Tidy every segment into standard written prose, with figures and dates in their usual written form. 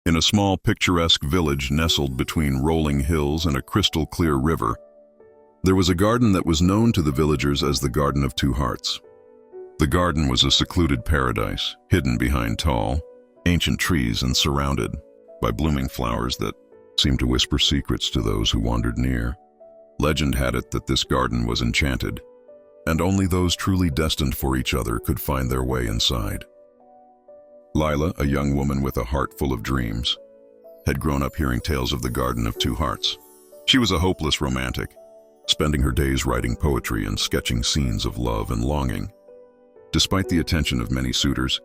In a small, picturesque village nestled between rolling hills and a crystal-clear river, there was a garden that was known to the villagers as the Garden of Two Hearts. The garden was a secluded paradise, hidden behind tall, ancient trees and surrounded by blooming flowers that seemed to whisper secrets to those who wandered near. Legend had it that this garden was enchanted, and only those truly destined for each other could find their way inside. Lila, a young woman with a heart full of dreams, had grown up hearing tales of the Garden of Two Hearts. She was a hopeless romantic, spending her days writing poetry and sketching scenes of love and longing. Despite the attention of many suitors,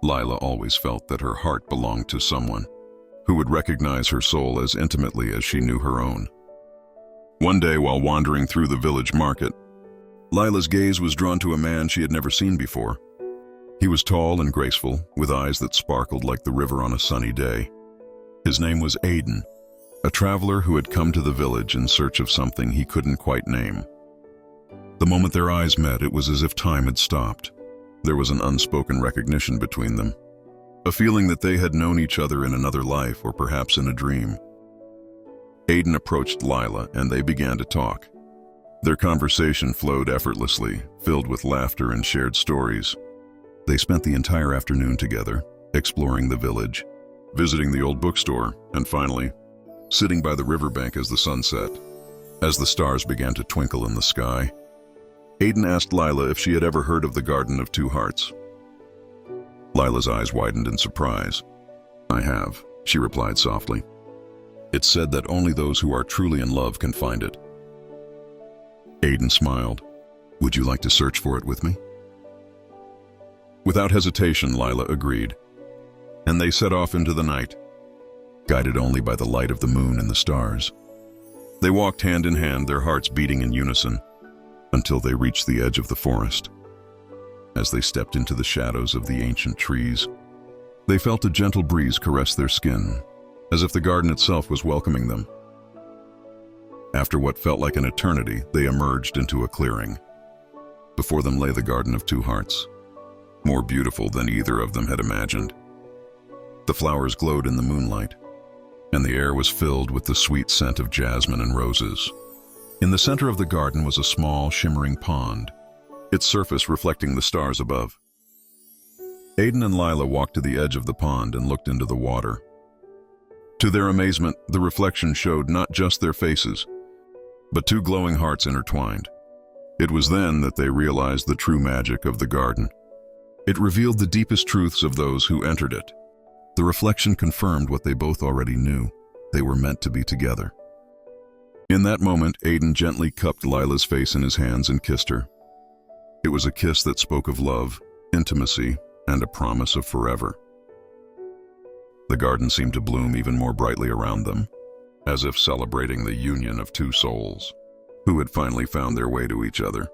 Lila always felt that her heart belonged to someone who would recognize her soul as intimately as she knew her own. One day, while wandering through the village market, Lila's gaze was drawn to a man she had never seen before. He was tall and graceful, with eyes that sparkled like the river on a sunny day. His name was Aiden, a traveler who had come to the village in search of something he couldn't quite name. The moment their eyes met, it was as if time had stopped. There was an unspoken recognition between them, a feeling that they had known each other in another life or perhaps in a dream. Aiden approached Lila and they began to talk. Their conversation flowed effortlessly, filled with laughter and shared stories. They spent the entire afternoon together, exploring the village, visiting the old bookstore, and finally, sitting by the riverbank as the sun set. As the stars began to twinkle in the sky, Aiden asked Lila if she had ever heard of the Garden of Two Hearts. Lila's eyes widened in surprise. "I have," she replied softly. "It's said that only those who are truly in love can find it." Aiden smiled. "Would you like to search for it with me?" Without hesitation, Lila agreed, and they set off into the night, guided only by the light of the moon and the stars. They walked hand in hand, their hearts beating in unison, until they reached the edge of the forest. As they stepped into the shadows of the ancient trees, they felt a gentle breeze caress their skin, as if the garden itself was welcoming them. After what felt like an eternity, they emerged into a clearing. Before them lay the Garden of Two Hearts, more beautiful than either of them had imagined. The flowers glowed in the moonlight, and the air was filled with the sweet scent of jasmine and roses. In the center of the garden was a small, shimmering pond, its surface reflecting the stars above. Aiden and Lila walked to the edge of the pond and looked into the water. To their amazement, the reflection showed not just their faces, but two glowing hearts intertwined. It was then that they realized the true magic of the garden. It revealed the deepest truths of those who entered it. The reflection confirmed what they both already knew: they were meant to be together. In that moment, Aiden gently cupped Lila's face in his hands and kissed her. It was a kiss that spoke of love, intimacy, and a promise of forever. The garden seemed to bloom even more brightly around them, as if celebrating the union of two souls who had finally found their way to each other.